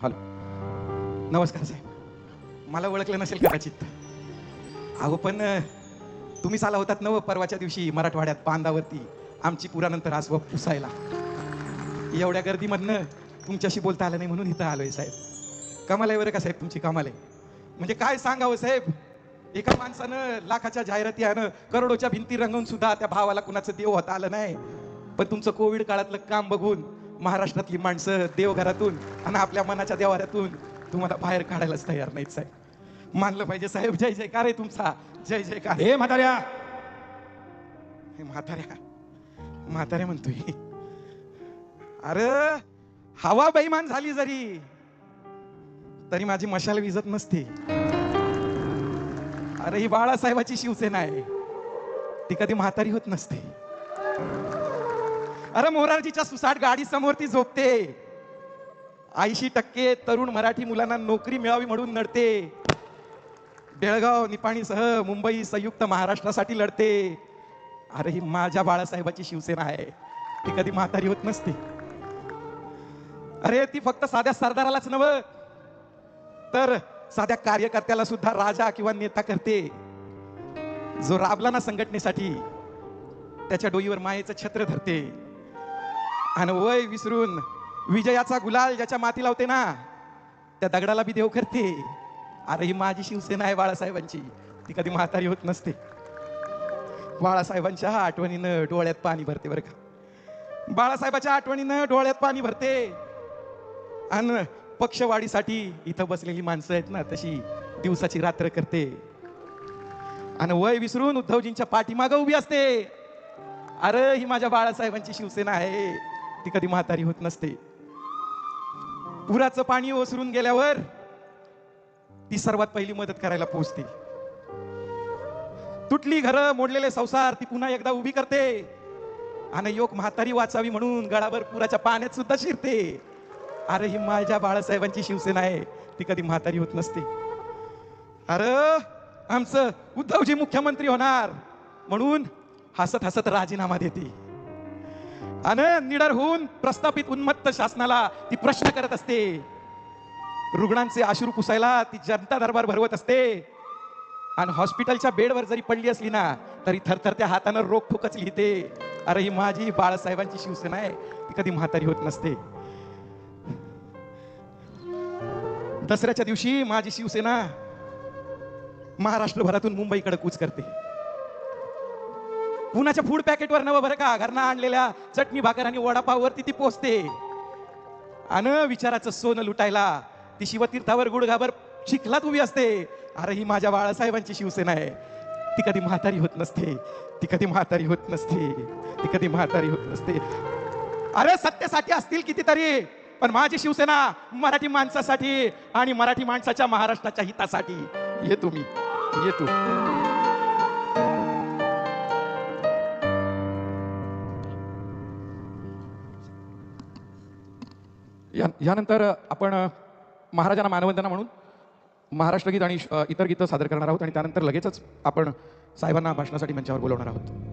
Hello. नमस्कार साहेब. मला ओळखलं नसेल कदाचित. अहो पण तुम्हीच आला होतात ना परवाच्या दिवशी मराठवाड्यात बांधावरती आमची पुरानंतर आसवा पुसायला. एवढ्या गर्दीमधनं तुमच्याशी बोलता आलं नाही म्हणून इथं आलोय साहेब. कमाल आहे बरं का साहेब, तुमची कमाल आहे. म्हणजे काय सांगावं साहेब, एका माणसानं लाखाच्या जाहिराती आणं करोडोच्या भिंती रंगवून सुद्धा त्या भावाला कुणाचं देव होता आलं नाही. पण तुमचं कोविड काळातलं काम बघून महाराष्ट्रातली माणसं देवघरातून आणि आपल्या मनाच्या देवाऱ्यातून तुम्हाला बाहेर काढायलाच तयार नाहीत साहेब. मानलं पाहिजे साहेब. जय जयकार आहे तुमचा, जय जयकार. हे म्हाताऱ्या, हे म्हाताऱ्या म्हाताऱ्या म्हणतोय. अरे हवा बेईमान झाली जरी तरी माझी मशाल विजत नसते. अरे ही बाळासाहेबाची शिवसेना आहे, ती कधी म्हातारी होत नसते. अरे मोरारजीच्या सुसाट गाडी समोर ती झोपते. 80% तरुण मराठी मुलांना नोकरी मिळावी म्हणून लढते. बेळगाव निपाणीसह मुंबई संयुक्त महाराष्ट्रासाठी लढते. अरे ही माझ्या बाळासाहेबाची शिवसेना आहे, ती कधी म्हातारी होत नसते. अरे ती फक्त साध्या सरदारालाच नव्हे तर साध्या कार्यकर्त्याला सुद्धा राजा किंवा नेता करते. जो राबला ना संघटनेसाठी त्याच्या डोईवर मायेचं छत्र धरते आणि वय विसरून विजयाचा गुलाल ज्याच्या माती लावते ना त्या दगडाला बी देव करते. अरे ही माझी शिवसेना आहे बाळासाहेबांची, ती कधी म्हातारी होत नसते. बाळासाहेबांच्या आठवणीनं डोळ्यात पाणी भरते बरं का. बाळासाहेबाच्या आठवणीनं डोळ्यात पाणी भरते. आणि पक्षवाढीसाठी इथं बसलेली माणसं आहेत ना तशी दिवसाची रात्र करते आणि वय विसरून उद्धवजींच्या पाठीमागं उभी असते. अरे ही माझ्या बाळासाहेबांची शिवसेना आहे, ती कधी म्हातारी होत नसते. पुराचं पाणी ओसरून गेल्यावर ती सर्वात पहिली मदत करायला पोहोचते. तुटली घरं, मोडलेले संसार ती पुन्हा एकदा उभी करते आणि योग म्हातारी वाचावी म्हणून गळाभर पुराच्या पाण्यात सुद्धा शिरते. अरे ही माझ्या बाळासाहेबांची शिवसेना आहे, ती कधी म्हातारी होत नसते. अरे आमचं उद्धवजी मुख्यमंत्री होणार म्हणून हसत हसत राजीनामा देते आणि निडर होऊन प्रस्थापित उन्मत्त शासनाला ती प्रश्न करत असते. रुग्णांचे अश्रू पुसायला ती जनता दरबार भरवत असते आणि हॉस्पिटलच्या बेडवर जरी पडली असली ना तरी थरथरत्या हातानं रोखोकच लिहिते. अरे ही माझी बाळासाहेबांची शिवसेना आहे, ती कधी म्हातारी होत नसते. दसऱ्याच्या दिवशी माझी शिवसेना महाराष्ट्रभरातून मुंबईकडे कूच करते. पुण्याच्या फूड पॅकेटवर नवं बरं का, घरनं आणलेल्या चटणी भाकर आणि वडापाववरती ती पोचते आणि विचाराचं सोनं लुटायला ती शिवतीर्थावर गुडघाभर चिखलात उभी असते. अरे ही माझ्या बाळासाहेबांची शिवसेना आहे, ती कधी म्हातारी होत नसते, ती कधी म्हातारी होत नसते, ती कधी म्हातारी होत नसते. अरे सत्तेसाठी असतील कितीतरी, पण माझी शिवसेना मराठी माणसासाठी आणि मराठी माणसाच्या महाराष्ट्राच्या हितासाठी. ये तुम्ही ये तू. यानंतर आपण महाराजांना मानवंदना म्हणून महाराष्ट्र गीत आणि इतर गीतं सादर करणार आहोत आणि त्यानंतर लगेचच आपण साहेबांना भाषणासाठी मंचावर बोलवणार आहोत.